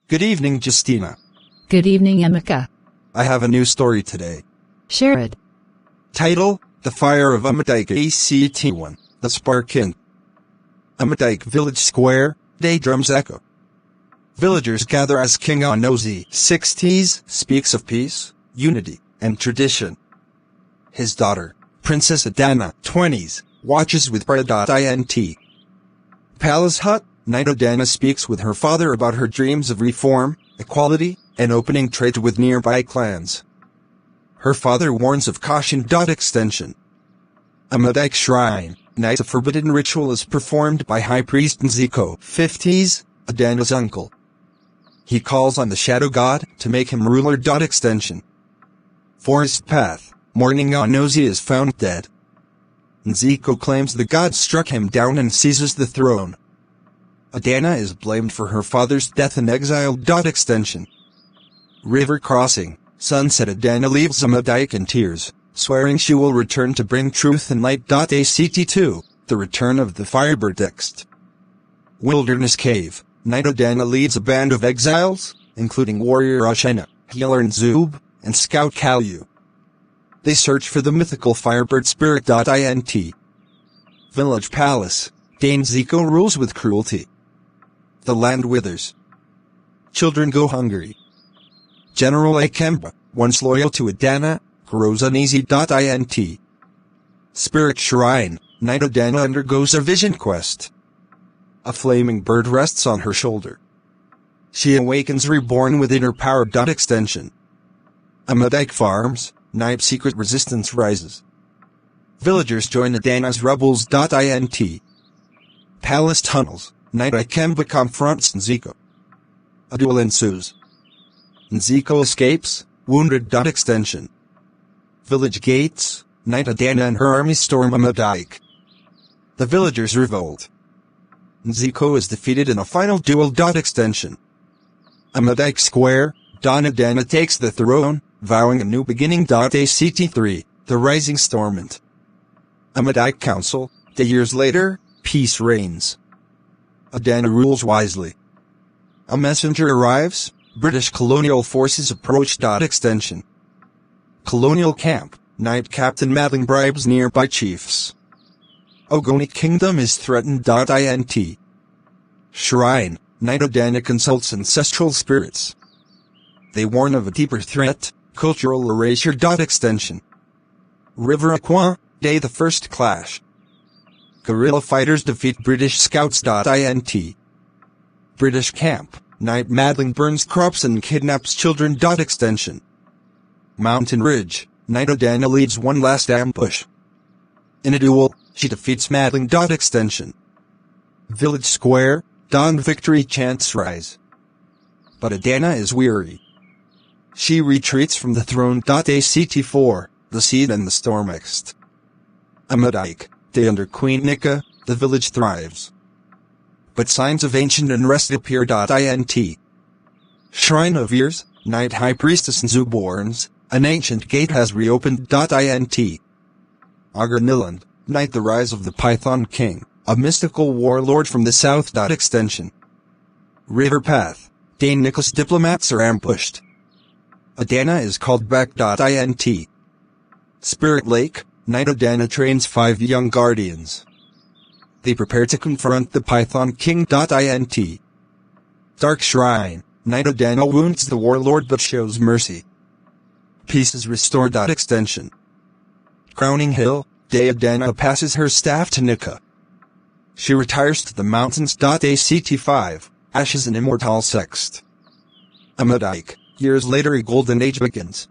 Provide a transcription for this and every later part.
Good evening, Justina. Good evening, Emeka. I have a new story today. Share it. Title, The Fire of Amadike ACT1, The Spark in Amadike Village Square, Day drums echo. Villagers gather as King Onozi 60s speaks of peace, unity, and tradition. His daughter, Princess Adana 20s, watches with pride.int. Palace Hut, Knight Adana speaks with her father about her dreams of reform, equality, and opening trade with nearby clans. Her father warns of caution. Extension. Amadike Shrine, Night, a forbidden ritual is performed by High Priest Nziko 50s, Adana's uncle. He calls on the Shadow God to make him ruler. Extension. Forest Path, Mourning Onozi is found dead. Nziko claims the god struck him down and seizes the throne. Adana is blamed for her father's death and exiled. Extension. River Crossing, Sunset. Adana leaves Amadike in tears, swearing she will return to bring truth and light. ACT2, The Return of the Firebird. Text. Wilderness Cave, Knight Adana leads a band of exiles, including warrior Ashena, healer Nzub, and scout Kalyu. They search for the mythical Firebird spirit. Int. Village Palace, Dane Nziko rules with cruelty. The land withers. Children go hungry. General Akemba, once loyal to Adana, grows uneasy. Int. Spirit Shrine, Knight Adana undergoes a vision quest. A flaming bird rests on her shoulder. She awakens reborn with inner power. Extension. Amadike Farms, Knight secret resistance rises. Villagers join Adana's rebels. Int. Palace Tunnels, Knight Ikemba confronts Nziko. A duel ensues. Nziko escapes, wounded. Extension. Village Gates, Knight Adana and her army storm Amadike. The villagers revolt. Nziko is defeated in a final duel. Extension. Amadike Square, Don Adana takes the throne, vowing a new beginning. ACT3, The Rising Stormont. Amadike Council, years later, peace reigns. Adana rules wisely. A messenger arrives, British colonial forces approach. Extension. Colonial Camp, Knight Captain Madling bribes nearby chiefs. Ogoni Kingdom is threatened. Int. Shrine, Knight Adana consults ancestral spirits. They warn of a deeper threat, cultural erasure. Extension. River Aqua, Day the First Clash. Guerrilla fighters defeat British scouts. Int. British Camp, Knight Madling burns crops and kidnaps children. Extension. Mountain Ridge, Knight Adana leads one last ambush. In a duel, she defeats Madling. Extension. Village Square, Dawn victory chants rise. But Adana is weary. She retreats from the throne. ACT4, The Seed and the Stormixed. Amadike, Day under Queen Nika, the village thrives. But signs of ancient unrest appear. Int. Shrine of Years, Knight High Priestess Nzub warns, an ancient gate has reopened. Int. Agar Niland, Knight the Rise of the Python King, a mystical warlord from the south. Extension. River Path, Dane Nicholas diplomats are ambushed. Adana is called back. Int. Spirit Lake, Knight Adana trains 5 young guardians. They prepare to confront the Python King. Int. Dark Shrine, Knight Adana wounds the warlord but shows mercy. Peace is restored. Extension. Crowning Hill, Day Adana passes her staff to Nika. She retires to the mountains. ACT5, Ashes and Immortal Sext. Amadike, years later a golden age begins.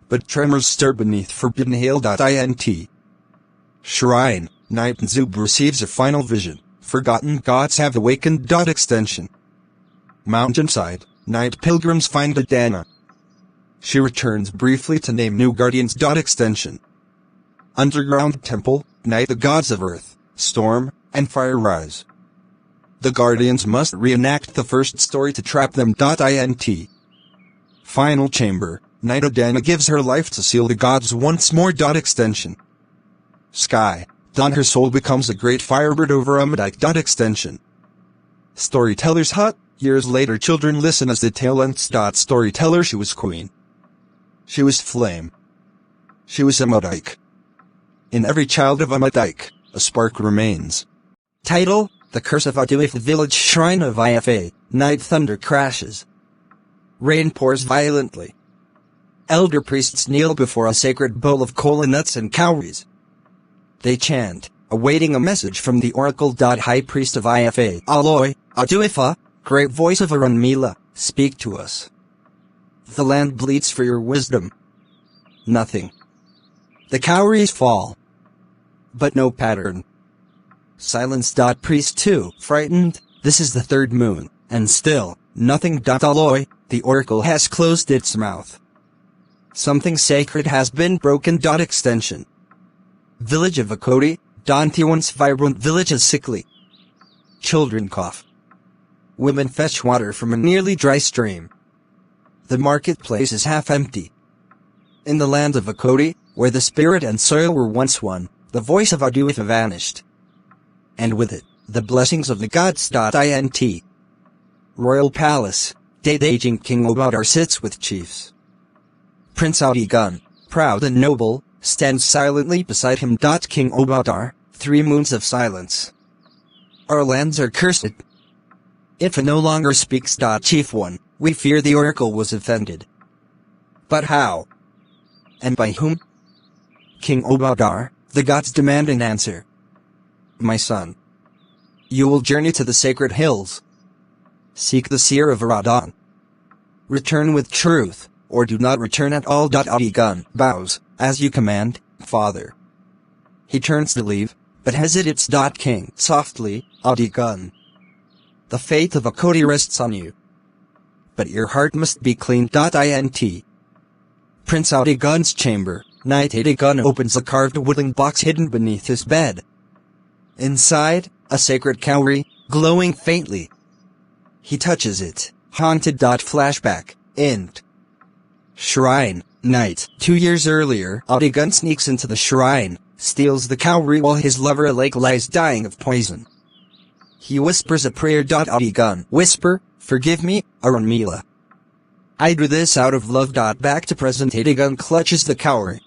But tremors stir beneath Forbidden Hill. Int. Shrine, Knight Nzub receives a final vision, forgotten gods have awakened. Extension. Mountainside, Knight pilgrims find Adana. She returns briefly to name new guardians. Extension. Underground Temple, Knight the gods of earth, storm, and fire rise. The guardians must reenact the first story to trap them. Int. Final Chamber, Knight Adana gives her life to seal the gods once more. Extension. Sky, Dawn her soul becomes a great firebird over Amadike. Extension. Storyteller's Hut, Years later, children listen as the tale ends. Storyteller, she was queen. She was flame. She was Amadike. In every child of Amadike, a spark remains. Title: The Curse of Aduif. The village shrine of Ifa. Night thunder crashes. Rain pours violently. Elder priests kneel before a sacred bowl of kola nuts and cowries. They chant, awaiting a message from the oracle. High priest of Ifa. Aloy, Aduifa, great voice of Arunmila, speak to us. The land bleeds for your wisdom. Nothing. The cowries fall. But no pattern. Silence. Priest 2, frightened, this is the third moon, and still, nothing. Aloy, the oracle has closed its mouth. Something sacred has been broken. Extension. Village of Akoti, the once vibrant village is sickly. Children cough. Women fetch water from a nearly dry stream. The marketplace is half empty. In the land of Akoti, where the spirit and soil were once one, the voice of Aduifa vanished. And with it, the blessings of the gods. Int. Royal Palace, the aging King Obadar sits with chiefs. Prince Adigun, proud and noble, stands silently beside him. King Obadar, 3 moons of silence. Our lands are cursed. Ifa no longer speaks. Chief 1, we fear the oracle was offended. But how? And by whom? King Obadar, the gods demand an answer. My son, you will journey to the sacred hills. Seek the seer of Aradan. Return with truth, or do not return at all. Adigun bows, as you command, father. He turns to leave, but hesitates. King softly, Adigun. The fate of Akoti rests on you. But your heart must be clean. Int. Prince Adigun's chamber, Night Adigun opens a carved wooden box hidden beneath his bed. Inside, a sacred cowrie, glowing faintly. He touches it, haunted. Flashback, int. Shrine, night. 2 years earlier, Adigun sneaks into the shrine, steals the cowrie while his lover Alake lies dying of poison. He whispers a prayer. Adigun, whisper, forgive me, Arunmila. I do this out of love. Back to present. Adigun clutches the cowrie.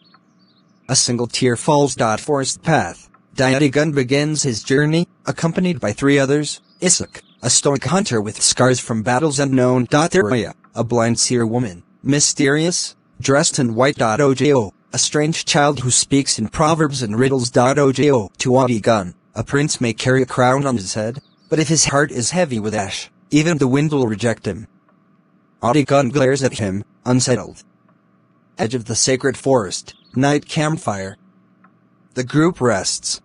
A single tear falls. Forest path. Adigun begins his journey, accompanied by 3 others, Isaac, a stoic hunter with scars from battles unknown. Araya, a blind seer woman, mysterious, dressed in white. Ojo, a strange child who speaks in proverbs and riddles. Ojo, to Adigun, a prince may carry a crown on his head, but if his heart is heavy with ash, even the wind will reject him. Adigun glares at him, unsettled. Edge of the sacred forest, night campfire. The group rests.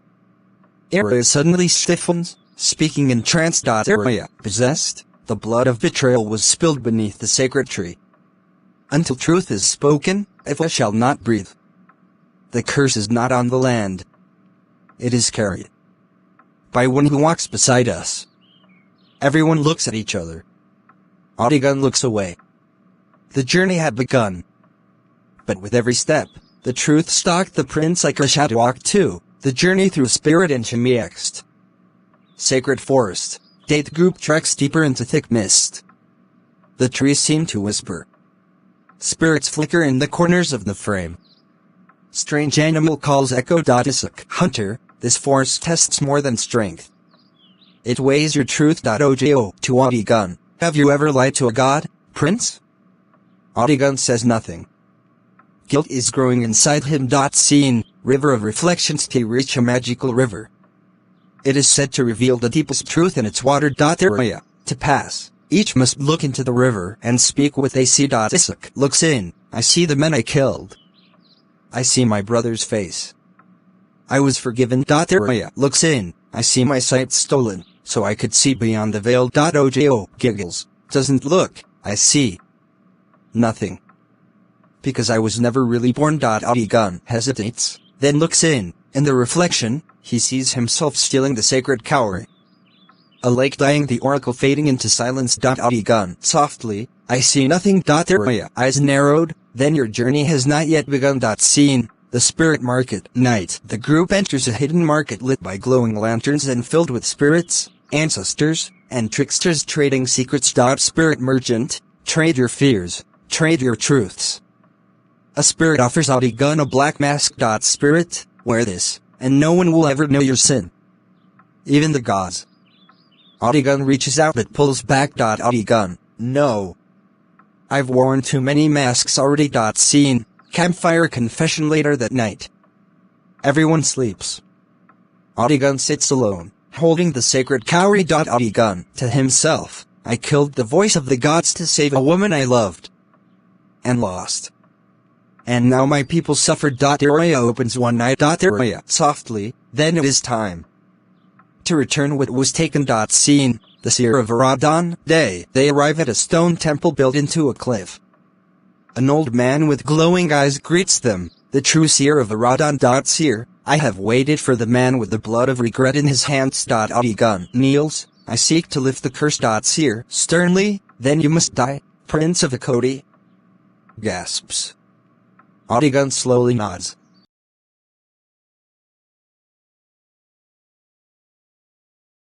Araya suddenly stiffens, speaking in trance. Araya, possessed, the blood of betrayal was spilled beneath the sacred tree. Until truth is spoken, Ifa shall not breathe. The curse is not on the land. It is carried by one who walks beside us. Everyone looks at each other. Adigun looks away. The journey had begun. But with every step, the truth stalked the prince like a shadow. Walk 2, the journey through spirit and Shemiexed. Sacred forest, the group treks deeper into thick mist. The trees seem to whisper. Spirits flicker in the corners of the frame. Strange animal calls echo. Isaac, hunter, this force tests more than strength. It weighs your truth. Ojo, to Adigun, have you ever lied to a god, prince? Adigun says nothing. Guilt is growing inside him. Scene, river of reflections. To reach a magical river. It is said to reveal the deepest truth in its water. Area, to pass, each must look into the river and speak what they see. Isaac looks in, I see the men I killed. I see my brother's face. I was forgiven. Area looks in, I see my sight stolen, so I could see beyond the veil. Ojo giggles, doesn't look, I see nothing. Because I was never really born. Adigun hesitates, then looks in the reflection, he sees himself stealing the sacred cowrie. A lake dying, the oracle fading into silence. Adigun softly, I see nothing. Area eyes narrowed, then your journey has not yet begun. Scene, the spirit market, night. The group enters a hidden market lit by glowing lanterns and filled with spirits, ancestors, and tricksters trading secrets. Spirit merchant, trade your fears, trade your truths. A spirit offers Audiegun a black mask. Spirit, wear this, and no one will ever know your sin. Even the gods. Audiegun reaches out but pulls back. Audiegun, no. I've worn too many masks already. Scene, campfire confession later that night. Everyone sleeps. Audiegun sits alone, holding the sacred cowrie. Audiegun, to himself, I killed the voice of the gods to save a woman I loved. And lost. And now my people suffered. Iroya opens one night. Iroya softly, then it is time to return what was taken. Scene, the seer of Aradon day. They arrive at a stone temple built into a cliff. An old man with glowing eyes greets them, the true seer of Aradon. Seer, I have waited for the man with the blood of regret in his hands. Audiegun kneels, I seek to lift the curse. Seer, sternly, then you must die, Prince of Akoti. Gasps. Audiegun slowly nods.